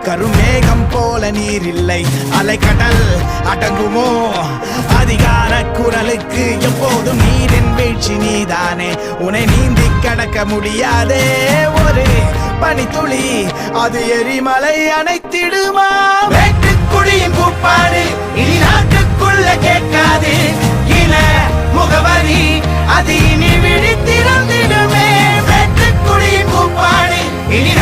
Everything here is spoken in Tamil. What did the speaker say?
கருமேகம் போல நீர் இல்லை, அலைக்கடல் அடங்குமோ? அதிகார குரலுக்கு எப்போதும் நீரின் வீழ்ச்சி நீதானே. உன்னை நீந்தி கடக்க முடியாதே ஒரு பனித்துளி, அது எரிமலை அணைத்திடுமா? வெட்டுக்குடியின் கூப்பாடு இனி நாட்டுக்குள்ள கேட்காது. இன முகவரி அது இனி விழித்திறந்திடுமே. வெட்டுக்குடியின் கூப்பாடு இனி